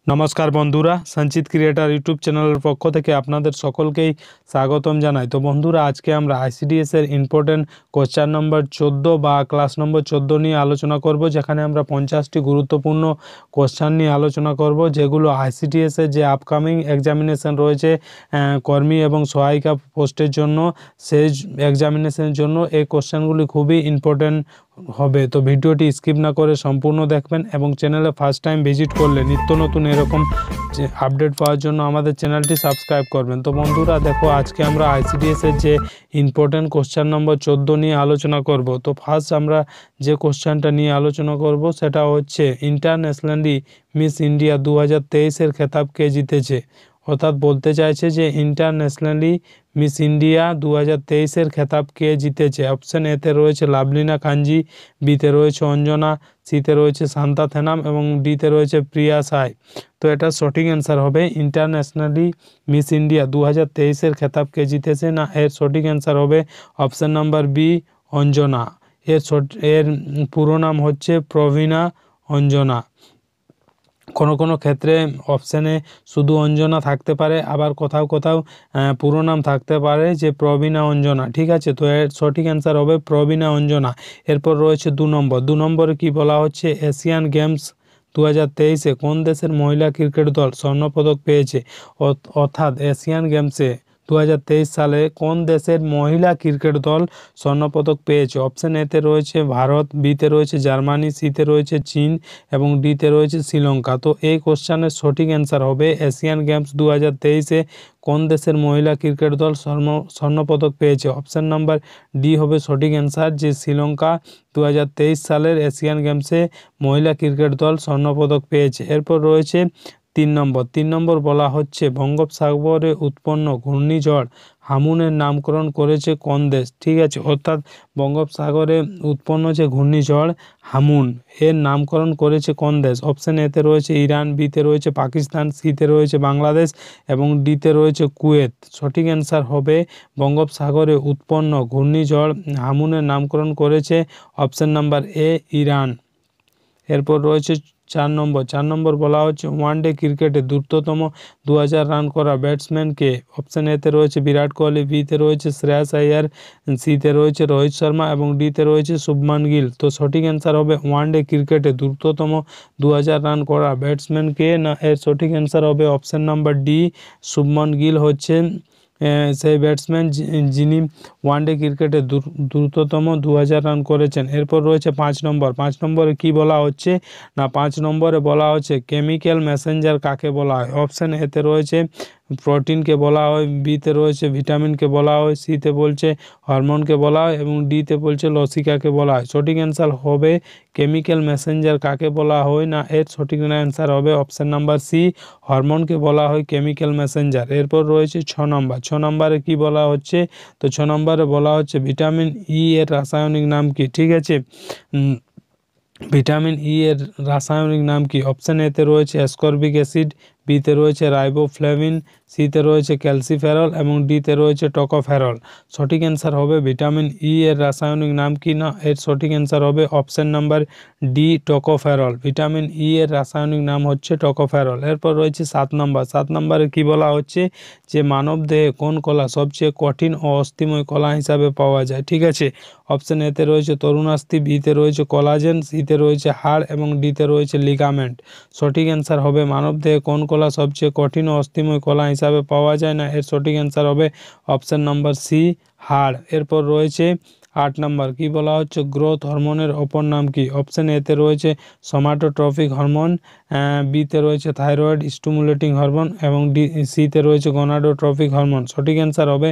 নমস্কার বন্ধুরা, সঞ্চিত ক্রিয়েটার ইউটিউব চ্যানেলের পক্ষ থেকে আপনাদের সকলকেই স্বাগতম জানাই। তো বন্ধুরা, আজকে আমরা আইসিডিএস এর ইম্পর্টেন্ট কোশ্চেন নম্বর 14 বা ক্লাস নম্বর 14 নিয়ে আলোচনা করব, যেখানে আমরা 50টি গুরুত্বপূর্ণ কোশ্চেন নিয়ে আলোচনা করব, যেগুলো আইসিডিএস এর যে আপকামিং এক্সামিনেশন রয়েছে কর্মী এবং সহায়িকা পোস্টের জন্য, সেই এক্সামিনেশনের জন্য এই কোশ্চেনগুলি খুবই ইম্পর্টেন্ট হবে। তো ভিডিওটি স্কিপ না করে সম্পূর্ণ দেখবেন এবং চ্যানেলে ফার্স্ট টাইম ভিজিট করলে নিত্য নতুন এরকম যে আপডেট পাওয়ার জন্য আমাদের চ্যানেলটি সাবস্ক্রাইব করবেন। তো বন্ধুরা দেখো, আজকে আমরা আইসিডিএস এর যে ইম্পর্টেন্ট কোশ্চেন নম্বর 14 নিয়ে আলোচনা করব। তো ফার্স্ট আমরা যে কোশ্চেনটা নিয়ে আলোচনা করব সেটা হচ্ছে, ইন্টারন্যাশনালি মিস ইন্ডিয়া 2023 এর খেতাব কে জিতেছে। অর্থাৎ বলতে চাইছে যে ইন্টারন্যাশনালি মিস ইন্ডিয়া 2023 এর খেতাব কে জিতেছে। অপশন এতে রয়েছে লাভলিনা কাঞ্জি, বিতে রয়েছে অঞ্জনা, সিতে রয়েছে শান্তা থেনাম এবং ডিতে রয়েছে প্রিয়া সাই। তো এটা সঠিক অ্যান্সার হবে, ইন্টারন্যাশনালি মিস ইন্ডিয়া 2023 এর খেতাব কে জিতেছে না, এর সঠিক অ্যান্সার হবে অপশন নাম্বার বি, অঞ্জনা। এর পুরো নাম হচ্ছে প্রবীণা অঞ্জনা। কোনো কোনো ক্ষেত্রে অপশানে শুধু অঞ্জনা থাকতে পারে, আবার কোথাও কোথাও পুরো নাম থাকতে পারে যে প্রবীণা অঞ্জনা। ঠিক আছে, তো এর সঠিক অ্যান্সার হবে প্রবীণা অঞ্জনা। এরপর রয়েছে 2 নম্বর। 2 নম্বরে কি বলা হচ্ছে, এশিয়ান গেমস 2023-এ কোন দেশের মহিলা ক্রিকেট দল স্বর্ণপদক পেয়েছে। অর্থাৎ এশিয়ান গেমসে 2023 সালে কোন দেশের মহিলা ক্রিকেট দল স্বর্ণপদক পেয়েছে। অপশান এতে রয়েছে ভারত, বিতে রয়েছে জার্মানি, সিতে রয়েছে চীন এবং ডিতে রয়েছে শ্রীলঙ্কা। তো এই কোশ্চেনের সঠিক অ্যান্সার হবে, এশিয়ান গেমস 2023-এ কোন দেশের মহিলা ক্রিকেট দল স্বর্ণপদক পেয়েছে। অপশান নাম্বার ডি হবে সঠিক অ্যান্সার, যে শ্রীলঙ্কা 2023 সালের এশিয়ান গেমসে মহিলা ক্রিকেট দল স্বর্ণপদক পেয়েছে। এরপর রয়েছে 3 নম্বর। 3 নম্বর বলা হচ্ছে, বঙ্গোপসাগরে উৎপন্ন ঘূর্ণিঝড় হামুনের নামকরণ করেছে কোন দেশ। ঠিক আছে, অর্থাৎ বঙ্গোপসাগরে উৎপন্ন যে ঘূর্ণিঝড় হামুন, এর নামকরণ করেছে কোন দেশ। অপশান এতে রয়েছে ইরান, বিতে রয়েছে পাকিস্তান, সিতে রয়েছে বাংলাদেশ এবং ডিতে রয়েছে কুয়েত। সঠিক অ্যান্সার হবে, বঙ্গোপসাগরে উৎপন্ন ঘূর্ণিঝড় হামুনের নামকরণ করেছে অপশান নাম্বার এ, ইরান। এরপর রয়েছে 4 নম্বর। 4 নম্বর বলা হচ্ছে, ওয়ানডে ক্রিকেটে দ্রুততম 2000 রান করা ব্যাটসম্যান কে। অপশান এতে রয়েছে বিরাট কোহলি, বিতে রয়েছে শ্রেয়াস আইয়ার, সিতে রয়েছে রোহিত শর্মা এবং ডিতে রয়েছে শুভমান গিল। তো সঠিক অ্যান্সার হবে, ওয়ানডে ক্রিকেটে দ্রুততম 2000 রান করা ব্যাটসম্যান কে না, এর সঠিক অ্যান্সার হবে option number D, Shubman Gill হচ্ছে সেই ব্যাটসম্যান যিনি ওয়ানডে ক্রিকেটে দ্রুততম 2000 রান করেছেন। এরপর রয়েছে 5 নম্বর। 5 নম্বরে কি বলা হচ্ছে না, 5 নম্বরে বলা হচ্ছে কেমিক্যাল মেসেঞ্জার কাকে বলা হয়। অপশান এতে রয়েছে প্রোটিনকে বলা হয়, বিতে রয়েছে ভিটামিনকে বলা হয়, সিতে বলছে হরমোনকে বলা হয় এবং ডিতে বলছে লসিকাকে বলা হয়। সঠিক অ্যান্সার হবে কেমিক্যাল মেসেঞ্জার কাকে বলা হয় না, এর সঠিক অ্যান্সার হবে অপশান নাম্বার সি, হরমোনকে বলা হয় কেমিক্যাল মেসেঞ্জার। এরপর রয়েছে 6 নম্বর। 6 নম্বরে কি বলা হচ্ছে, তো 6 নম্বরে বলা হচ্ছে ভিটামিন ই এর রাসায়নিক নাম কি। ঠিক আছে, ভিটামিন ই এর রাসায়নিক নাম কি। অপশান এতে রয়েছে অ্যাসকর্বিক অ্যাসিড, বিতে রয়েছে রাইবোফ্লেভিন, সিতে রয়েছে ক্যালসিফেরল এবং ডিতে রয়েছে টকোফেরল। সঠিক অ্যান্সার হবে ভিটামিন ই এর রাসায়নিক নাম কি না, এর সঠিক অ্যান্সার হবে option number D, tocopherol. Vitamin E এর রাসায়নিক নাম হচ্ছে টকোফেরল। এরপর রয়েছে 7 নম্বর। 7 নম্বরে কি বলা হচ্ছে, যে মানবদেহে কোন কলা সবচেয়ে কঠিন ও অস্থিময় কলা হিসাবে পাওয়া যায়। ঠিক আছে, অপশান এতে রয়েছে তরুণাস্থি, বিতে রয়েছে কোলাজেন, সিতে রয়েছে হাড় এবং ডিতে রয়েছে লিগামেন্ট। সঠিক অ্যান্সার হবে, মানবদেহে কোন কলা সবচেয়ে কঠিন ও অস্থিময় কলা হিসাবে পাওয়া যায় না, এর সঠিক অ্যান্সার হবে অপশান নাম্বার সি, হাড়। এরপর রয়েছে 8 নম্বর। কি বলা হচ্ছে, গ্রোথ হরমোনের অপর নাম কি। অপশান এতে রয়েছে সোমাটোট্রপিক হরমোন, বিতে রয়েছে থাইরয়েড স্টিমুলেটিং হরমোন এবং সিতে রয়েছে গনাডোট্রপিক হরমোন। সঠিক অ্যান্সার হবে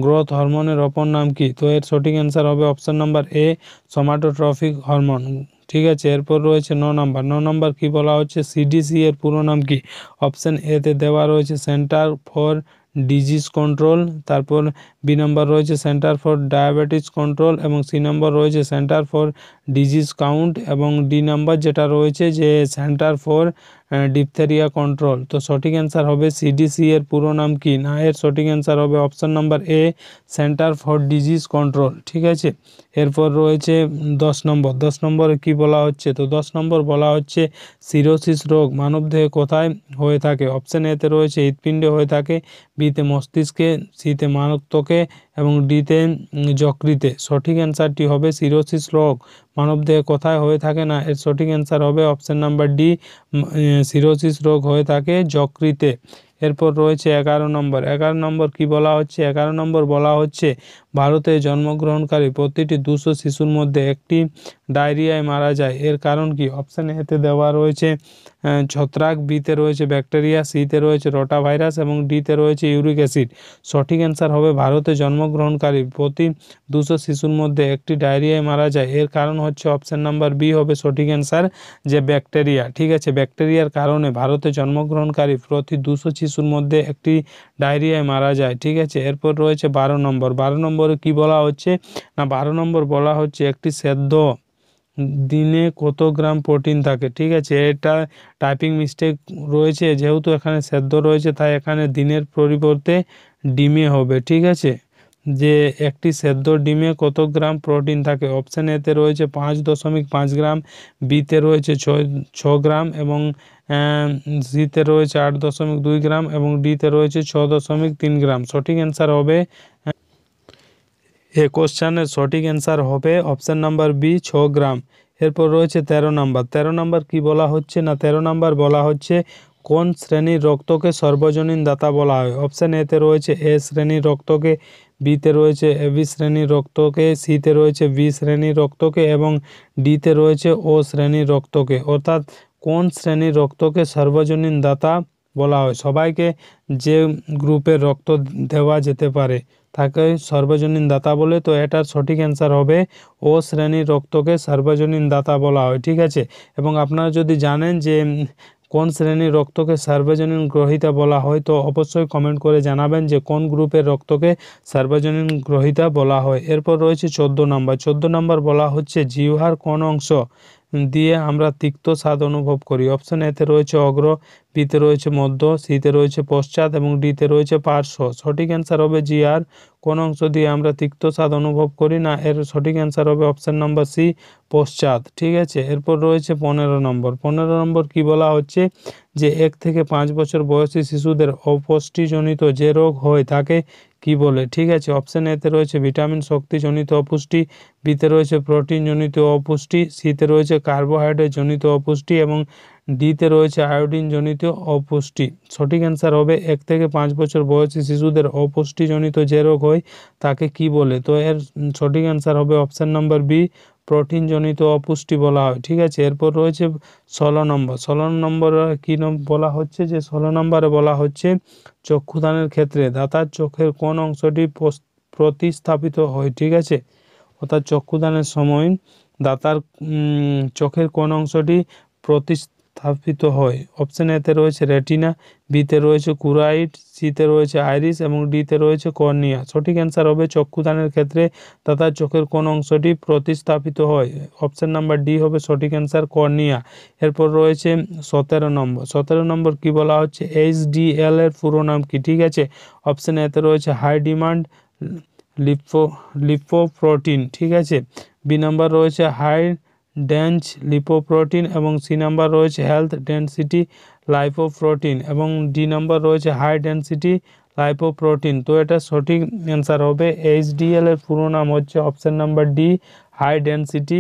গ্রোথ হরমোনের অপর নাম কি। তো এর সঠিক অ্যান্সার হবে option number A, somatotropic hormone. ঠিক আছে, এরপর রয়েছে 9 নম্বর। 9 নম্বর কি বলা হচ্ছে, সিডিসি এর পুরো নাম কি। অপশান এতে দেওয়া রয়েছে সেন্টার ফর ডিজিজ কন্ট্রোল, তারপর বি নম্বর রয়েছে সেন্টার ফর ডায়াবেটিস কন্ট্রোল এবং সি নম্বর রয়েছে সেন্টার ফর ডিজিজ কাউন্ট এবং ডি নাম্বার যেটা রয়েছে যে সেন্টার ফর ডিপথেরিয়া কন্ট্রোল। তো সঠিক অ্যান্সার হবে সিডিসি এর পুরো নাম কি? না, এর সঠিক অ্যান্সার হবে option number A, centre for disease control. ঠিক আছে, এরপর রয়েছে 10 নম্বর। 10 নম্বরে কি বলা হচ্ছে? তো 10 নম্বর বলা হচ্ছে সিরোসিস রোগ মানবদেহে কোথায় হয়ে থাকে? অপশান এতে রয়েছে হৃৎপিণ্ডে হয়ে থাকে, বিতে মস্তিষ্কে, সিতে মারাত্মকে এবং ডিতে যকৃতে। সঠিক অ্যান্সারটি হবে সিরোসিস রোগ মানবদেহে কোথায় হয়ে থাকে? না, এর সঠিক অ্যান্সার হবে অপশান নাম্বার ডি, সিরোসিস রোগ হয়ে থাকে যকৃতে। এরপর রয়েছে 11 নম্বর। 11 নম্বর কি বলা হচ্ছে? 11 নম্বর বলা হচ্ছে ভারতে জন্মগ্রহণকারী প্রতিটি 200 শিশুর মধ্যে একটি ডায়রিয়ায় মারা যায়, এর কারণ কি? অপশান এতে দেওয়া রয়েছে ছত্রাক, বিতে রয়েছে ব্যাকটেরিয়া, সিতে রয়েছে রোটা ভাইরাস এবং ডিতে রয়েছে ইউরিক অ্যাসিড। সঠিক অ্যান্সার হবে ভারতে জন্মগ্রহণকারী প্রতি 200 শিশুর মধ্যে একটি ডায়রিয়ায় মারা যায়, এর কারণ হচ্ছে অপশান নাম্বার বি হবে সঠিক অ্যান্সার, যে ব্যাকটেরিয়া। ঠিক আছে, ব্যাকটেরিয়ার কারণে ভারতে জন্মগ্রহণকারী প্রতি 200 শিশুর মধ্যে একটি ডায়রিয়ায় মারা যায়। ঠিক আছে, এরপর রয়েছে 12 নম্বর। 12 নম্বরে কি বলা হচ্ছে? না, 12 নম্বর বলা হচ্ছে একটি সেদ্ধ দিনে কত গ্রাম প্রোটিন থাকে? ঠিক আছে, এটা টাইপিং মিস্টেক রয়েছে, যেহেতু এখানে সেদ্ধ রয়েছে তাই এখানে দিনের পরিবর্তে ডিমে হবে। ঠিক আছে, যে একটি সেদ্ধ ডিমে কত গ্রাম প্রোটিন থাকে? অপশান এতে রয়েছে 5.5 গ্রাম, বিতে রয়েছে 6 গ্রাম এবং সিতে রয়েছে 8.2 গ্রাম এবং ডিতে রয়েছে 6.3 গ্রাম। সঠিক অ্যান্সার হবে, এই কোশ্চেনের সঠিক অ্যান্সার হবে অপশান নাম্বার বি, 6 গ্রাম। এরপর রয়েছে 13 নম্বর। 13 নম্বর কি বলা হচ্ছে? না, 13 নম্বর বলা হচ্ছে কোন শ্রেণীর রক্তকে সর্বজনীন দাতা বলা হয়? অপশান এতে রয়েছে এ শ্রেণীর রক্তকে, বিতে রয়েছে এবি শ্রেণীর রক্তকে, সিতে রয়েছে বি শ্রেণীর রক্তকে এবং ডিতে রয়েছে ও শ্রেণীর রক্তকে। অর্থাৎ কোন শ্রেণীর রক্তকে সর্বজনীন দাতা বলা হয়? সবাইকে যে গ্রুপের রক্ত দেওয়া যেতে পারে তাকে সর্বজনীন দাতা বলে। তো এটার সঠিক অ্যান্সার হবে ও শ্রেণীর রক্তকে সর্বজনীন দাতা বলা হয়। ঠিক আছে, এবং আপনারা যদি জানেন যে কোন শ্রেণীর রক্তকে সার্বজনীন গ্রহীতা বলা হয় তো অবশ্যই কমেন্ট করে জানাবেন যে কোন গ্রুপের রক্তকে সার্বজনীন গ্রহীতা বলা হয়। এরপর রয়েছে 14 নম্বর। 14 নম্বর বলা হচ্ছে জিহ্বার কোন অংশ দিয়ে আমরা তিক্ত স্বাদ অনুভব করি? অপশন এতে রয়েছে অগ্র, বিতে রয়েছে মধ্য, সিতে রয়েছে পশ্চাৎ এবং ডিতে রয়েছে পার্শ্ব। সঠিক অ্যান্সার হবে জিহ্বার কোন অংশ দিয়ে আমরা তিক্ত স্বাদ অনুভব করি? না, এর সঠিক অ্যান্সার হবে অপশন নাম্বার সি, পশ্চাৎ। ঠিক আছে, এরপর রয়েছে 15 নম্বর। 15 নম্বর কি বলা হচ্ছে? যে 1 থেকে 5 বছর বয়সী শিশুদের অপুষ্টিজনিত যে রোগ হয় তাকে কি বলে? ঠিক আছে, অপশন এতে রয়েছে ভিটামিন শক্তিজনিত অপুষ্টি, বিতে রয়েছে প্রোটিনজনিত অপুষ্টি, সিতে রয়েছে কার্বোহাইড্রেট জনিত অপুষ্টি এবং ডিতে রয়েছে আয়োডিন জনিত অপুষ্টি। সঠিক অ্যান্সার হবে 1 থেকে 5 বছর বয়সী শিশুদের অপুষ্টিজনিত যে রোগ হয় তাকে কি বলে? তো এর সঠিক অ্যান্সার হবে অপশন নাম্বার বি, প্রোটিনজনিত অপুষ্টি বলা হয়। ঠিক আছে, এরপর রয়েছে 16 নম্বর। 16 নম্বরে কি বলা হচ্ছে? যে 16 নম্বরে বলা হচ্ছে চক্ষুদানের ক্ষেত্রে দাতার চোখের কোন অংশটি প্রতিস্থাপিত হয়? ঠিক আছে, অর্থাৎ চক্ষুদানের সময় দাতার চোখের কোন অংশটি প্রতিস্থাপিত হয়? অপশন এতে রয়েছে রেটিনা, বিতে রয়েছে কুরাইট, সিতে রয়েছে আইরিস এবং ডিতে রয়েছে কর্নিয়া। সঠিক অ্যান্সার হবে চক্ষুদানের ক্ষেত্রে দাতার চোখের কোন অংশটি প্রতিস্থাপিত হয়? অপশন নাম্বার ডি হবে সঠিক অ্যান্সার, কর্নিয়া। এরপর রয়েছে 17 নম্বর। 17 নম্বর কি বলা হচ্ছে? এইচডিএল এর পুরো নাম কি? ঠিক আছে, অপশন এতে রয়েছে হাই ডিমান্ড লিপোপ্রোটিন। ঠিক আছে, বি নাম্বার রয়েছে হাই ডেন্স লিপোপ্রোটিন এবং সি নাম্বার রয়েছে হেলথ ডেন্সিটি লাইপোপ্রোটিন এবং ডি নাম্বার রয়েছে হাই ডেন্সিটি লাইপোপ্রোটিন। তো এটা সঠিক অ্যান্সার হবে এইচডিএল এর পুরো নাম হচ্ছে option number D, high density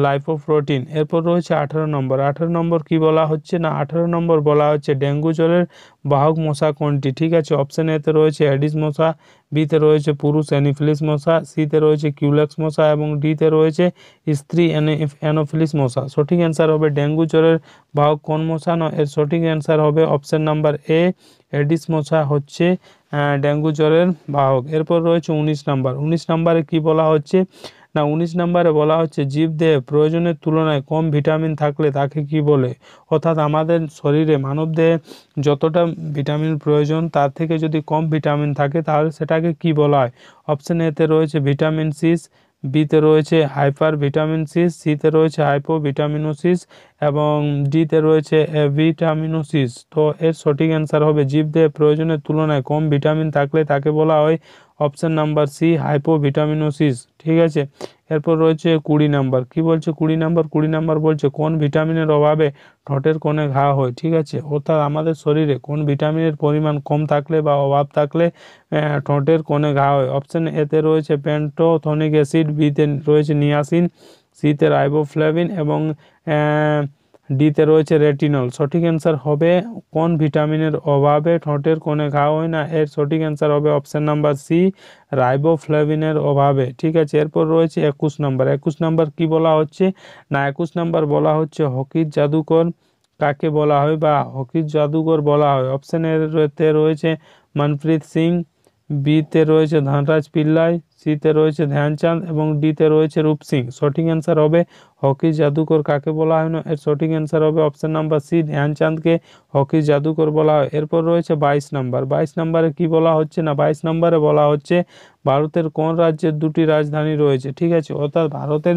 lipoprotein. এরপর রয়েছে 18 নম্বর। 18 নম্বর কি বলা হচ্ছে? না, 18 নম্বর বলা হচ্ছে ডেঙ্গু জ্বরের বাহক মশা কোনটি? ঠিক আছে, অপশন এতে রয়েছে এডিস মশা, বিতে রয়েছে পুরুষ অ্যানোফিলিস মশা, সিতে রয়েছে কিউলেক্স মশা এবং ডিতে রয়েছে স্ত্রী অ্যানোফিলিস মশা। সঠিক অ্যান্সার হবে ডেঙ্গু জ্বরের বাহক কোন মশা? না, এর সঠিক অ্যান্সার হবে অপশন নাম্বার এ, এডিস মশা হচ্ছে ডেঙ্গু জ্বরের বাহক। এরপর রয়েছে 19 নম্বর। 19 নম্বরে কি বলা হচ্ছে? না, 19 নম্বরে বলা হচ্ছে জীবদেহে প্রয়োজনের তুলনায় কম ভিটামিন থাকলে তাকে কি বলে? অর্থাৎ আমাদের শরীরে মানবদেহে যতটা ভিটামিন প্রয়োজন তার থেকে যদি কম ভিটামিন থাকে তাহলে সেটাকে কি বলা হয়? অপশন এতে রয়েছে ভিটামিন সি, বিতে রয়েছে হাইপার ভিটামিনসিস, সিতে রয়েছে হাইপোভিটামিনোসিস এবং ডিতে রয়েছে ভিটামিনোসিস। তো এর সঠিক অ্যান্সার হবে জীবদেহে প্রয়োজনের তুলনায় কম ভিটামিন থাকলে তাকে বলা হয় অপশন নাম্বার সি হাইপোভিটামিনোসিস। ঠিক আছে, এরপর রয়েছে 20 নাম্বার। কি বলছে 20 নাম্বার? 20 নাম্বার বলছে কোন ভিটামিনের অভাবে ঠোঁটের কোণে ঘা হয়। ঠিক আছে, অর্থাৎ আমাদের শরীরে কোন ভিটামিনের পরিমাণ কম থাকলে বা অভাব থাকলে ঠোঁটের কোণে ঘা হয়। অপশন এতে রয়েছে প্যান্টোথনিক অ্যাসিড, বিতে রয়েছে নিয়াসিন, সিতে রাইবোফ্লাভিন এবং ডিতে রয়েছে রেটিনল। সঠিক অ্যান্সার হবে কোন ভিটামিনের অভাবে ঠোঁটের কোণে ঘা হয় না, এর সঠিক অ্যান্সার হবে অপশন নাম্বার সি রাইবোফ্লাভিনের অভাবে। ঠিক আছে, এরপর রয়েছে 21 নাম্বার। 21 নাম্বার কি বলা হচ্ছে না, 21 নাম্বার বলা হচ্ছে হকির জাদুকর কাকে বলা হয় বা হকির জাদুকর বলা হয়। অপশন এতে রয়েছে মনপ্রীত সিং, বিতে রয়েছে ধনরাজ পিল্লাই, সিতে রয়েছে ধ্যানচাঁদ এবং ডিতে রয়েছে রূপ সিং। সঠিক অ্যান্সার হবে হকি জাদুকর কাকে বলা হয় না, এর সঠিক অ্যান্সার হবে অপশন নাম্বার সি ধ্যানচাঁদকে হকি জাদুকর বলা হয়। এরপর রয়েছে 22 নাম্বার। 22 নাম্বারে কি বলা হচ্ছে না, 22 নাম্বারে বলা হচ্ছে ভারতের কোন রাজ্যের দুটি রাজধানী রয়েছে। ঠিক আছে, অর্থাৎ ভারতের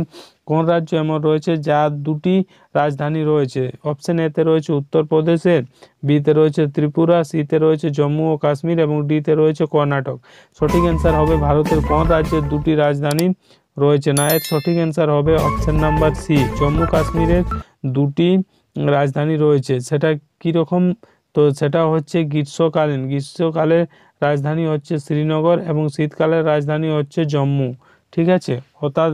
কোন রাজ্য এমন রয়েছে যার দুটি রাজধানী রয়েছে। অপশন এতে রয়েছে উত্তরপ্রদেশের, বিতে রয়েছে ত্রিপুরা, সিতে রয়েছে জম্মু ও কাশ্মীর এবং ডিতে রয়েছে কর্ণাটক। সঠিক অ্যান্সার হবে ভারতের কোন রাজ্যের দুটি রাজধানী রয়েছে না, এর সঠিক অ্যান্সার হবে অপশন নাম্বার সি জম্মু কাশ্মীরের দুটি রাজধানী রয়েছে। সেটা কীরকম? তো সেটা হচ্ছে গ্রীষ্মকালের রাজধানী হচ্ছে শ্রীনগর এবং শীতকালের রাজধানী হচ্ছে জম্মু। ঠিক আছে, অর্থাৎ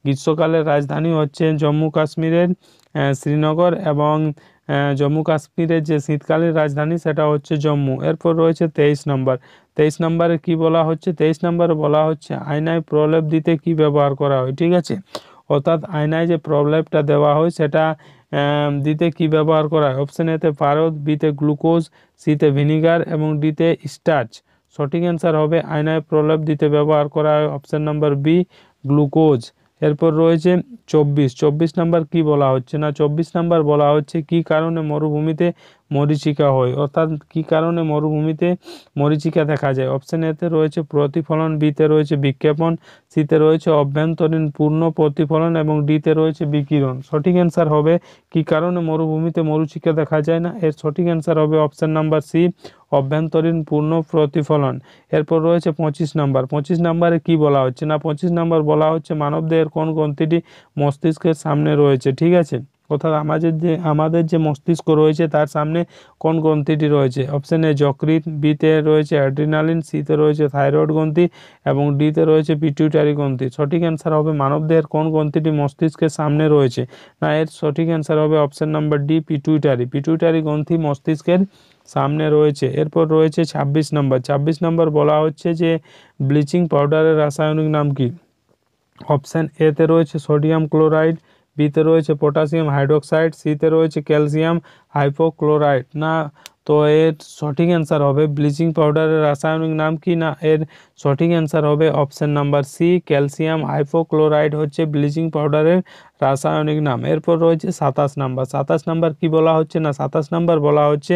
গ্রীষ্মকালের রাজধানী হচ্ছে জম্মু কাশ্মীরের শ্রীনগর এবং জম্মু কাশ্মীরের যে শীতকালীন রাজধানী সেটা হচ্ছে জম্মু। এরপর রয়েছে 23 নম্বর। 23 নম্বরে কি বলা হচ্ছে? 23 নম্বরে বলা হচ্ছে আয়নায় প্রলেপ দিতে কি ব্যবহার করা হয়। ঠিক আছে, অর্থাৎ আয়নায় যে প্রলেপটা দেওয়া হয় সেটা দিতে কি ব্যবহার করা হয়। অপশন এতে পারদ, বিতে গ্লুকোজ, সিতে ভিনিগার এবং ডিতে স্টার্চ। সঠিক অ্যান্সার হবে আয়নায় প্রলেপ দিতে ব্যবহার করা হয় অপশন নাম্বার বি গ্লুকোজ। এরপর রয়েছে 24 নাম্বার কি বলা হচ্ছে না, 24 নাম্বার বলা হচ্ছে কি কারণে মরুভূমিতে মরীচিকা হয়, অর্থাৎ কি কারণে মরুভূমিতে মরীচিকা দেখা যায়। অপশন এতে রয়েছে প্রতিফলন, বিতে রয়েছে বিক্ষেপণ, সিতে রয়েছে অভ্যন্তরীণ পূর্ণ প্রতিফলন এবং ডিতে রয়েছে বিকিরণ। সঠিক অ্যান্সার হবে কি কারণে মরুভূমিতে মরীচিকা দেখা যায় না, এর সঠিক অ্যান্সার হবে অপশন নাম্বার সি অভ্যন্তরীণ পূর্ণ প্রতিফলন। এরপর রয়েছে 25 নাম্বার। 25 নাম্বারে কি বলা হচ্ছে না, 25 নাম্বার বলা হচ্ছে মানবদেহের কোন গ্রন্থিটি মস্তিষ্কের সামনে রয়েছে। ঠিক আছে, অর্থাৎ আমাদের যে মস্তিষ্ক রয়েছে তার সামনে কোন গ্রন্থিটি রয়েছে। অপশন এ যকৃৎ, বিতে রয়েছে অ্যাড্রিনালিন, সিতে রয়েছে থাইরয়েড গ্রন্থি এবং ডিতে রয়েছে পিটুইটারি গ্রন্থি। সঠিক অ্যান্সার হবে মানবদেহের কোন গ্রন্থিটি মস্তিষ্কের সামনে রয়েছে না, এর সঠিক অ্যান্সার হবে অপশন নাম্বার ডি পিটুইটারি গ্রন্থি মস্তিষ্কের সামনে রয়েছে। এরপর রয়েছে 26 নম্বর। 26 নম্বর বলা হচ্ছে যে ব্লিচিং পাউডারের রাসায়নিক নাম কি। অপশান এতে রয়েছে সোডিয়াম ক্লোরাইড, বিতে রয়েছে পটাশিয়াম হাইড্রোক্সাইড, সিতে রয়েছে ক্যালসিয়াম হাইপোক্লোরাইড। না, তো এর সঠিক অ্যান্সার হবে ব্লিচিং পাউডারের রাসায়নিক নাম কি না, এর সঠিক অ্যান্সার হবে option number C calcium hypochlorite হচ্ছে ব্লিচিং পাউডারের রাসায়নিক নাম। এরপর রয়েছে 27 নাম্বার। 27 নাম্বার কি বলা হচ্ছে না, 27 নাম্বার বলা হচ্ছে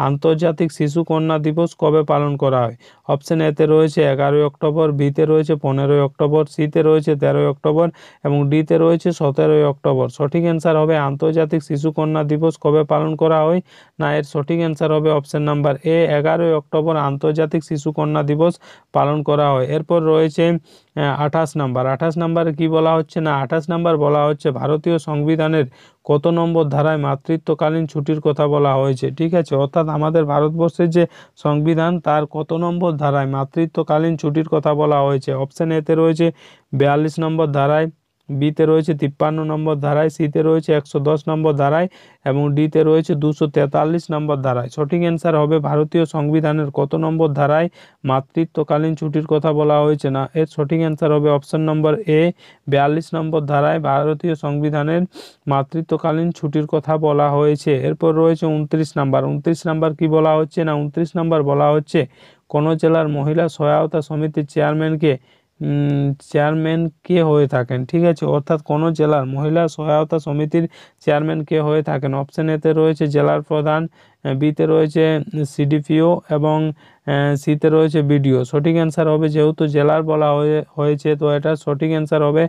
আন্তর্জাতিক শিশু কন্যা দিবস কবে পালন করা হয়। অপশান এতে রয়েছে 11ই অক্টোবর, বিতে রয়েছে 15ই অক্টোবর, সিতে রয়েছে 13ই অক্টোবর এবং ডিতে রয়েছে 17ই অক্টোবর। সঠিক অ্যান্সার হবে আন্তর্জাতিক শিশু কন্যা দিবস কবে পালন করা হয় না, এর সঠিক অ্যান্সার হবে অপশান নাম্বার এ 11ই অক্টোবর আন্তর্জাতিক শিশু কন্যা দিবস পালন করা হয়। এরপর রয়েছে 28 নাম্বার। 28 নাম্বারে কি বলা হচ্ছে না, 28 নাম্বার বলা হচ্ছে ভারতীয় সংবিধানের কত নম্বর ধারায় মাতৃত্বকালীন ছুটির কথা বলা হয়েছে। ঠিক আছে, অর্থাৎ আমাদের ভারতবর্ষের যে সংবিধান তার কত নম্বর ধারায় মাতৃত্বকালীন ছুটির কথা বলা হয়েছে। অপশান এতে রয়েছে 42 নম্বর ধারায়, বিতে রয়েছে 53 নম্বর ধারায়, সিতে রয়েছে 110 নম্বর ধারায় এবং ডিতে রয়েছে 243 নম্বর ধারায়। সঠিক অ্যান্সার হবে ভারতীয় সংবিধানের কত নম্বর ধারায় মাতৃত্বকালীন ছুটির কথা বলা হয়েছে না, এর সঠিক অ্যান্সার হবে অপশন নম্বর এ 42 নম্বর ধারায় ভারতীয় সংবিধানের মাতৃত্বকালীন ছুটির কথা বলা হয়েছে। এরপর রয়েছে 29 নাম্বার। 29 নাম্বার কি বলা হচ্ছে না, 29 নাম্বার বলা হচ্ছে কোন জেলার মহিলা সহায়তা সমিতির চেয়ারম্যানকে চেয়ারম্যান কে হয়ে থাকেন? ঠিক আছে, অর্থাৎ কোনো জেলার মহিলা সহায়তা সমিতির চেয়ারম্যান কে হয়ে থাকেন? অপশন এতে রয়েছে জেলার প্রধান, বিতে রয়েছে সিডিপিও এবং সিতে রয়েছে বিডিও। সঠিক অ্যান্সার হবে, যেহেতু জেলার বলা হয়েছে তো এটা সঠিক অ্যান্সার হবে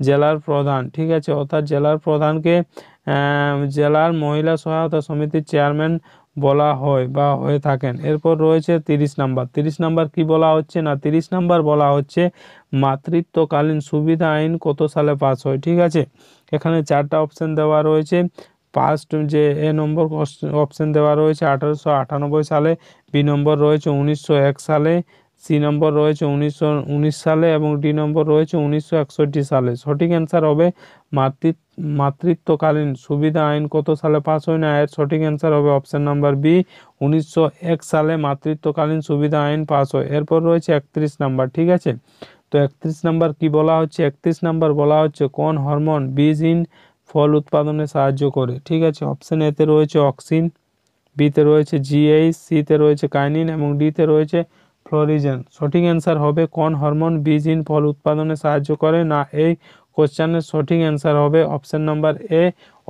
জেলার প্রধান। ঠিক আছে, অর্থাৎ জেলার প্রধানকে জেলার মহিলা সহায়তা সমিতির চেয়ারম্যান বলা হয় বা হয়ে থাকেন। এরপর রয়েছে 30 নাম্বার। 30 নাম্বার কি বলা হচ্ছে না, 30 নাম্বার বলা হচ্ছে মাতৃত্বকালীন সুবিধা আইন কত সালে পাস হয়? ঠিক আছে, এখানে 4টা অপশন দেওয়া রয়েছে। ফার্স্ট যে এ নম্বর অপশন দেওয়া রয়েছে 1898 সালে, বি নম্বর রয়েছে 1901 সালে, সি নম্বর রয়েছে 1919 সালে এবং ডি নম্বর রয়েছে 1961 সালে। সঠিক অ্যান্সার হবে মাতৃত্বকালীন সুবিধা আইন কত সালে পাস হয় না, এর সঠিক অ্যান্সার হবে অপশন নাম্বার বি, 1901 সালে মাতৃত্বকালীন সুবিধা আইন পাস হয়। এরপর রয়েছে 31 নাম্বার। ঠিক আছে, তো 31 নাম্বার কি বলা হচ্ছে? 31 নাম্বার বলা হচ্ছে কোন হরমোন বীজহীন ফল উৎপাদনে সাহায্য করে? ঠিক আছে, অপশন এতে রয়েছে অক্সিন, বিতে রয়েছে জিএইচ, সিতে রয়েছে কাইনিন এবং ডিতে রয়েছে ফ্লোরিজেন। সঠিক অ্যান্সার হবে কোন হরমোন বীজহীন ফল উৎপাদনে সাহায্য করে না, এই কোশ্চেনের সঠিক অ্যান্সার হবে অপশন নাম্বার এ,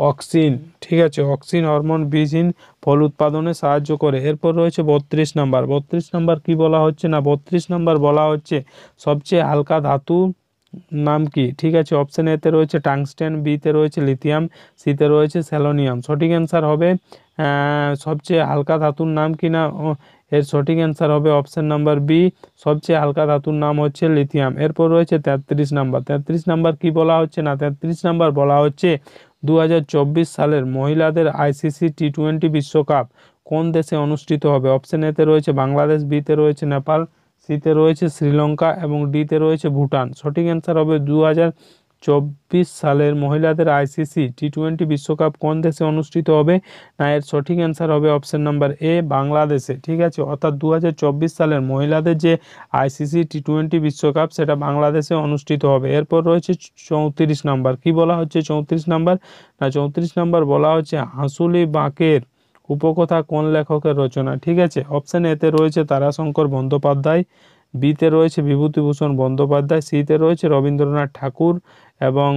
অক্সিন। ঠিক আছে, অক্সিন হরমোন বীজহীন ফল উৎপাদনে সাহায্য করে। এরপর রয়েছে 32 নাম্বার। 32 নাম্বার কি বলা হচ্ছে না, 32 নাম্বার বলা হচ্ছে সবচেয়ে হালকা ধাতু নাম কি? ঠিক আছে, অপশন এতে রয়েছে টাংস্টেন, বিতে রয়েছে লিথিয়াম, সিতে রয়েছে সেলোনিয়াম। সঠিক অ্যান্সার হবে সবচেয়ে হালকা ধাতুর নাম কি না, এর সঠিক অ্যান্সার হবে অপশন নাম্বার বি, সবচেয়ে হালকা ধাতুর নাম হচ্ছে লিথিয়াম। এরপর রয়েছে 33 নাম্বার। 33 নাম্বার কি বলা হচ্ছে না, 33 নাম্বার বলা হচ্ছে 2024 সালের মহিলাদের আইসিসি টি20 বিশ্বকাপ কোন দেশে অনুষ্ঠিত হবে? অপশন এতে রয়েছে বাংলাদেশ, বিতে রয়েছে নেপাল, সিতে রয়েছে শ্রীলঙ্কা এবং ডিতে রয়েছে ভুটান। সঠিক অ্যান্সার হবে 2024 সালের মহিলাদের আইসিসি টি20 বিশ্বকাপ কোন দেশে অনুষ্ঠিত হবে না, এর সঠিক অ্যান্সার হবে অপশন নাম্বার এ, বাংলাদেশে। ঠিক আছে, অর্থাৎ 2024 সালের মহিলাদের যে আইসিসি টি20 বিশ্বকাপ সেটা বাংলাদেশে অনুষ্ঠিত হবে। এরপর রয়েছে 34 নাম্বার। কি বলা হচ্ছে 34 নাম্বার না, 34 নাম্বার বলা হচ্ছে হাঁসুলি বাঁকের উপকথা কোন লেখকের রচনা? ঠিক আছে, অপশন এতে রয়েছে তারাশঙ্কর বন্দ্যোপাধ্যায়, বিতে রয়েছে বিভূতিভূষণ বন্দ্যোপাধ্যায়, সিতে রয়েছে রবীন্দ্রনাথ ঠাকুর এবং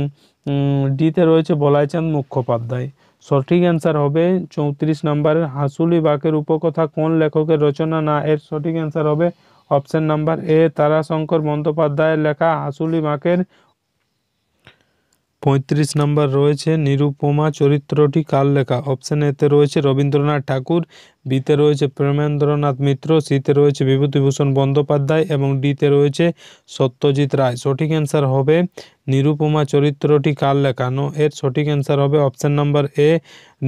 ডিতে রয়েছে বলাইচাঁদ মুখোপাধ্যায়। সঠিক অ্যান্সার হবে 34 নম্বরের হাঁসুলি বাঁকের উপকথা কোন লেখকের রচনা না, এর সঠিক অ্যান্সার হবে অপশন নাম্বার এ, তারাশঙ্কর বন্দ্যোপাধ্যায়ের লেখা হাঁসুলি বাঁকের। 35 নম্বর রয়েছে নিরুপমা চরিত্রটি কার লেখা? অপশন এতে রয়েছে রবীন্দ্রনাথ ঠাকুর, বিতে রয়েছে প্রেমেন্দ্রনাথ মিত্র, সিতে রয়েছে বিভূতিভূষণ বন্দ্যোপাধ্যায় এবং ডিতে রয়েছে সত্যজিৎ রায়। সঠিক অ্যান্সার হবে নিরুপমা চরিত্রটি কার লেখা, এর সঠিক অ্যান্সার হবে অপশন নাম্বার এ,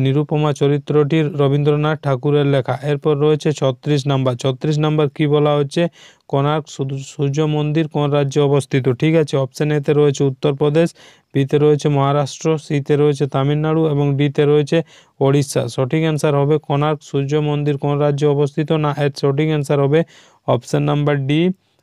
নিরুপমা চরিত্রটি রবীন্দ্রনাথ ঠাকুরের লেখা। এরপর রয়েছে 36 নাম্বার। 36 নাম্বার কি বলা হচ্ছে কোণার্ক সূর্য মন্দির কোন রাজ্যে অবস্থিত? ঠিক আছে, অপশন এতে রয়েছে উত্তরপ্রদেশ, বিতে রয়েছে মহারাষ্ট্র, সিতে রয়েছে তামিলনাড়ু এবং ডিতে রয়েছে ওড়িশা। সঠিক অ্যান্সার হবে কোণার্ক সূর্য মন্দির কোন রাজ্যে অবস্থিত না, এর সঠিক অ্যান্সার হবে অপশন নাম্বার ডি,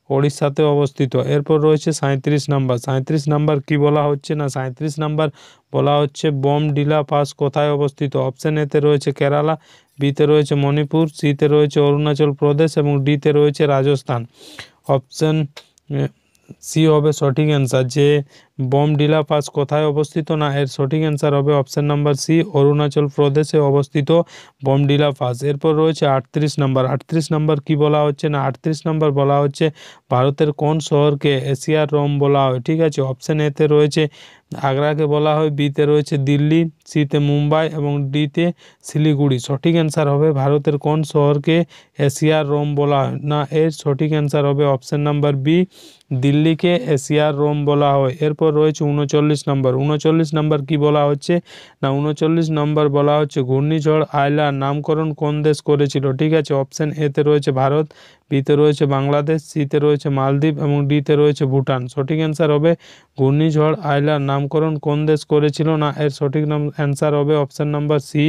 ওড়িশাতে অবস্থিত। এরপর রয়েছে 37 নাম্বার। 37 নাম্বার কি বলা হচ্ছে না, 37 নাম্বার বলা হচ্ছে বোমডিলা পাস কোথায় অবস্থিত? অপশন এতে রয়েছে কেরালা, বিতে রয়েছে মণিপুর, সিতে রয়েছে অরুণাচল প্রদেশ এবং ডিতে রয়েছে রাজস্থান। অপশন সি হবে সঠিক অ্যান্সার, যে বোমডিলা পাস কোথায় অবস্থিত না, এর সঠিক অ্যান্সার হবে অপশন নাম্বার সি, অরুণাচল প্রদেশে অবস্থিত বোমডিলা পাস। এরপর রয়েছে 38 নাম্বার। 38 নাম্বার কি বলা হচ্ছে না, 38 নাম্বার বলা হচ্ছে ভারতের কোন শহরকে এশিয়ার রোম বলা হয়? ঠিক আছে, অপশন এতে রয়েছে আগ্রাকে বলা হয়, বিতে রয়েছে দিল্লি, সিতে মুম্বাই এবং ডিতে শিলিগুড়ি। সঠিক অ্যান্সার হবে ভারতের কোন শহরকে এশিয়ার রোম বলা হয় না, এর সঠিক অ্যান্সার হবে অপশন নাম্বার বি, দিল্লিকে এশিয়ার রোম বলা হয়। এরপর রয়েছে 39 নম্বর। 39 নম্বর কি বলা হচ্ছে না, 39 নম্বর বলা হচ্ছে ঘূর্ণিঝড় আয়লার নামকরণ কোন দেশ করেছিল? ঠিক আছে, অপশন এতে রয়েছে ভারত, বিতে রয়েছে বাংলাদেশ, সিতে রয়েছে মালদ্বীপ এবং ডিতে রয়েছে ভুটান। সঠিক অ্যান্সার হবে ঘূর্ণিঝড় আয়লার নামকরণ কোন দেশ করেছিল না, এর সঠিক অ্যান্সার হবে অপশন নাম্বার সি,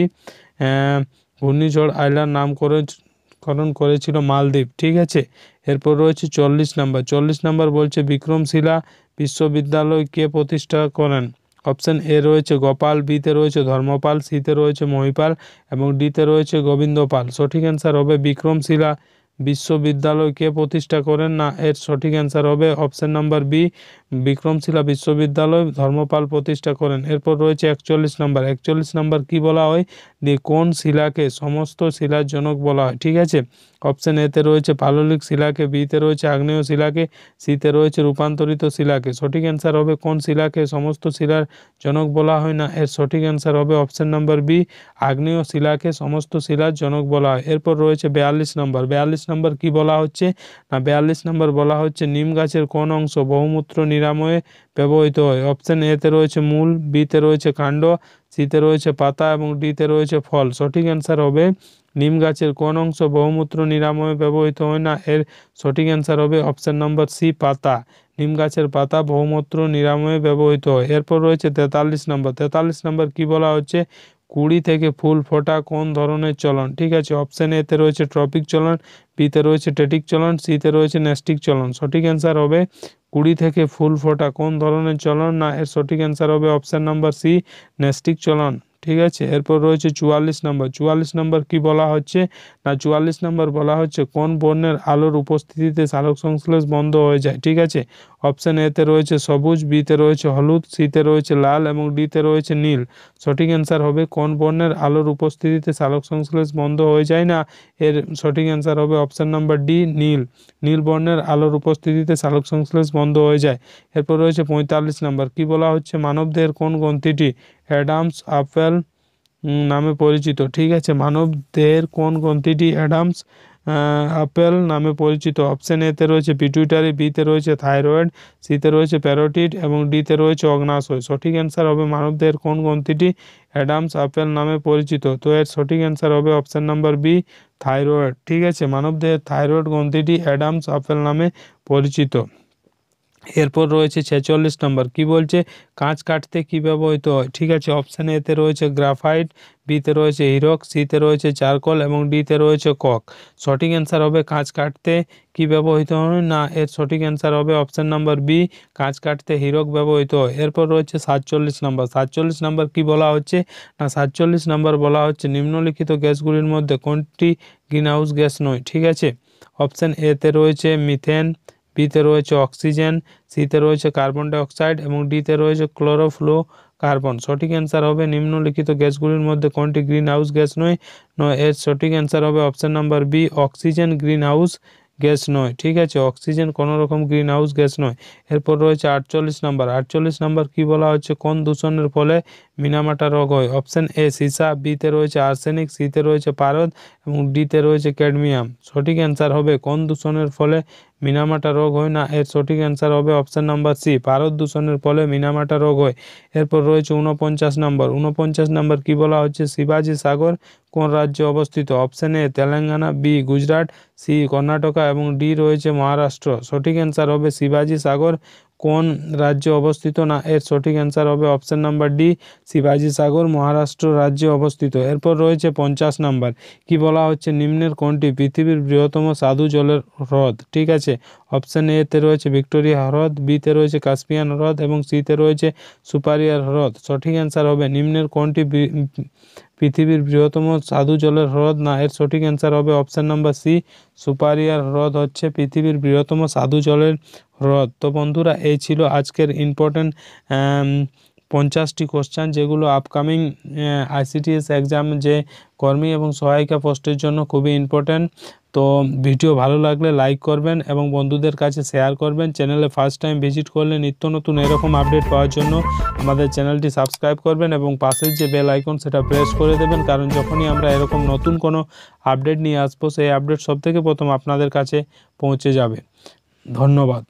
ঘূর্ণিঝড় আয়লার নামকরণ করেছিল মালদ্বীপ। ঠিক আছে, এরপর রয়েছে 40 নাম্বার। 40 নাম্বার বলছে বিক্রমশিলা বিশ্ববিদ্যালয় কে প্রতিষ্ঠা করেন? অপশন এ রয়েছে গোপাল, বিতে রয়েছে ধর্মপাল, সিতে রয়েছে মহিপাল এবং ডিতে রয়েছে গোবিন্দপাল। সঠিক অ্যান্সার হবে বিক্রমশিলা বিশ্ববিদ্যালয় কে প্রতিষ্ঠা করেন? না, এর সঠিক অ্যান্সার হবে অপশন নাম্বার বি, বিক্রমশিলা বিশ্ববিদ্যালয় ধর্মপাল প্রতিষ্ঠা করেন। এরপর রয়েছে 41 নম্বর। 41 নম্বর কি বলা হয়? কোন শিলাকে সমস্ত শিলার জনক বলা হয়? ঠিক আছে, অপশন এতে রয়েছে পাললিক শিলাকে, বিতে রয়েছে আগ্নেয় শিলাকে, সিতে রয়েছে রূপান্তরিত শিলাকে। সঠিক অ্যান্সার হবে কোন শিলাকে সমস্ত শিলার জনক বলা হয়? না, এর সঠিক অ্যান্সার হবে অপশন নাম্বার বি, আগ্নেয় শিলাকে সমস্ত শিলার জনক বলা হয়। এরপর রয়েছে 42 নম্বর। 42 নম্বর কি বলা হচ্ছে? না, 42 নম্বর বলা হচ্ছে নিম গাছের কোন অংশ বহুমূত্র নিরাময়ে ব্যবহৃত হয়? অপশন এতে রয়েছে মূল, বিতে রয়েছে কাণ্ড, সিতে রয়েছে পাতা এবং ডিতে রয়েছে ফল। সঠিক অ্যান্সার হবে নিম গাছের কোন অংশ বহুমূত্র নিরাময়ে ব্যবহৃত হয়? না, এর সঠিক অ্যান্সার হবে অপশন নম্বর সি, পাতা। নিম গাছের পাতা বহুমূত্র নিরাময়ে ব্যবহৃত হয়। এরপর রয়েছে 43 নম্বর। 43 নম্বর কি বলা হচ্ছে? কুড়ি থেকে ফুল ফোটা কোন ধরনের চলন? ঠিক আছে, অপশন এতে রয়েছে ট্রপিক চলন, বিতে রয়েছে টেটিক চলন, সিতে রয়েছে ন্যাস্টিক চলন। সঠিক অ্যান্সার হবে কুড়ি থেকে ফুল ফোটা কোন ধরনের চলন? না, এর সঠিক অ্যান্সার হবে অপশন নাম্বার সি, ন্যাস্টিক চলন। ঠিক আছে, এরপর রয়েছে 44 নম্বর। 44 নম্বর কি বলা হচ্ছে? না, 44 নম্বর বলা হচ্ছে কোন বর্ণের আলোর উপস্থিতিতে সালোক সংশ্লেষ বন্ধ হয়ে যায়? ঠিক আছে, অপশন এতে রয়েছে সবুজ, বিতে রয়েছে হলুদ, সিতে রয়েছে লাল এবং ডিতে রয়েছে নীল। সঠিক অ্যান্সার হবে কোন বর্ণের আলোর উপস্থিতিতে সালোক সংশ্লেষ বন্ধ হয়ে যায়? না, এর সঠিক অ্যান্সার হবে অপশন নাম্বার ডি, নীল। নীল বর্ণের আলোর উপস্থিতিতে সালোক সংশ্লেষ বন্ধ হয়ে যায়। এরপর রয়েছে 45 নম্বর। কি বলা হচ্ছে? মানবদেহের কোন গ্রন্থিটি অ্যাডামস আপেল নামে পরিচিত? ঠিক আছে, মানব দেহের কোন গ্রন্থিটি অ্যাডামস আপেল নামে পরিচিত? অপশন এতে রয়েছে পিটুইটারি, বিতে রয়েছে থাইরয়েড, সিতে রয়েছে প্যারোটিড এবং ডিতে রয়েছে অগ্নাশয়। সঠিক অ্যান্সার হবে মানবদেহের কোন গ্রন্থিটি অ্যাডামস আপেল নামে পরিচিত? তো এর সঠিক অ্যান্সার হবে অপশন নাম্বার বি, থাইরয়েড। ঠিক আছে, মানবদেহের থাইরয়েড গ্রন্থিটি অ্যাডামস আপেল নামে পরিচিত। এরপর রয়েছে 46 নম্বর। কি বলছে? কাঁচ কাটতে কি ব্যবহৃত হয়? ঠিক আছে, অপশান এতে রয়েছে গ্রাফাইট, বিতে রয়েছে হিরক, সিতে রয়েছে চারকোল এবং ডিতে রয়েছে কক। সঠিক অ্যান্সার হবে কাঁচ কাটতে কি ব্যবহৃত হয়? না, এর সঠিক অ্যান্সার হবে অপশান নাম্বার বি, কাঁচ কাটতে হিরক ব্যবহৃত হয়। এরপর রয়েছে 47 নম্বর। 47 নম্বর কি বলা হচ্ছে? না, 47 নম্বর বলা হচ্ছে নিম্নলিখিত গ্যাসগুলির মধ্যে কোনটি গ্রিনহাউস গ্যাস নয়? ঠিক আছে, অপশান এতে রয়েছে মিথেন, বিতে রয়েছে অক্সিজেন, সিতে রয়েছে কার্বন ডাইঅক্সাইড এবং ডিতে রয়েছে ক্লোরোফ্লো কার্বন। সঠিক অ্যান্সার হবে নিম্নলিখিত গ্যাসগুলির মধ্যে কোনটি গ্রিন হাউস গ্যাস নয়? এর সঠিক অ্যান্সার হবে option number B, oxygen greenhouse gas নয়। ঠিক আছে, অক্সিজেন কোনো রকম গ্রিন হাউস গ্যাস নয়। এরপর রয়েছে 48 নম্বর। 48 নম্বর কি বলা হচ্ছে? কোন দূষণের ফলে মিনামাটা রোগ হয়? অপশন এ সীসা, বিতে রয়েছে আর্সেনিক, সিতে রয়েছে পারদ এবং ডিতে রয়েছে ক্যাডমিয়াম। সঠিক অ্যান্সার হবে কোন দূষণের ফলে মিনামাটা রোগ হয়? না, এর সঠিক অ্যান্সার হবে অপশন নাম্বার সি, পারদ দূষণের ফলে মিনামাটা রোগ হয়। এরপর রয়েছে 49 নম্বর। 49 নম্বর কি বলা হচ্ছে? শিবাজি সাগর কোন রাজ্যে অবস্থিত? Option A Telangana, B Gujarat, C Karnataka এবং ডি রয়েছে মহারাষ্ট্র। সঠিক অ্যান্সার হবে শিবাজি সাগর কোন রাজ্যে অবস্থিত? না, এর সঠিক অ্যান্সার হবে অপশন নাম্বার ডি, শিবাজি সাগর মহারাষ্ট্র রাজ্যে অবস্থিত। এরপর রয়েছে 50 নম্বর। কি বলা হচ্ছে? নিম্নের কোনটি পৃথিবীর বৃহত্তম স্বাদু জলের হ্রদ? ঠিক আছে, অপশন এতে রয়েছে ভিক্টোরিয়া হ্রদ, বিতে রয়েছে কাস্পিয়ান হ্রদ এবং সিতে রয়েছে সুপারিয়ার হ্রদ। সঠিক অ্যান্সার হবে নিম্নের কোনটি পৃথিবীর বৃহত্তম স্বাদু জলের হ্রদ? না, এর সঠিক অ্যান্সার হবে অপশন নাম্বার সি, সুপারিয়ার হ্রদ হচ্ছে পৃথিবীর বৃহত্তম স্বাদু জলের হ্রদ। তো বন্ধুরা, এই ছিল আজকের ইম্পর্টেন্ট 50টি কোশ্চেন, যেগুলো আপকামিং আইসিডিএস এক্সাম যে কর্মী এবং সহায়িকা পোস্টের জন্য খুবই ইম্পর্টেন্ট। তো ভিডিও ভালো লাগলে লাইক করবেন এবং বন্ধুদের কাছে শেয়ার করবেন। চ্যানেলে ফার্স্ট টাইম ভিজিট করলে নিত্য নতুন এরকম আপডেট পাওয়ার জন্য আমাদের চ্যানেলটি সাবস্ক্রাইব করবেন এবং পাশের যে বেল আইকন সেটা প্রেস করে দেবেন, কারণ যখনই আমরা এরকম নতুন কোনো আপডেট নিয়ে আসবো সেই আপডেট সবথেকে প্রথম আপনাদের কাছে পৌঁছে যাবে। ধন্যবাদ।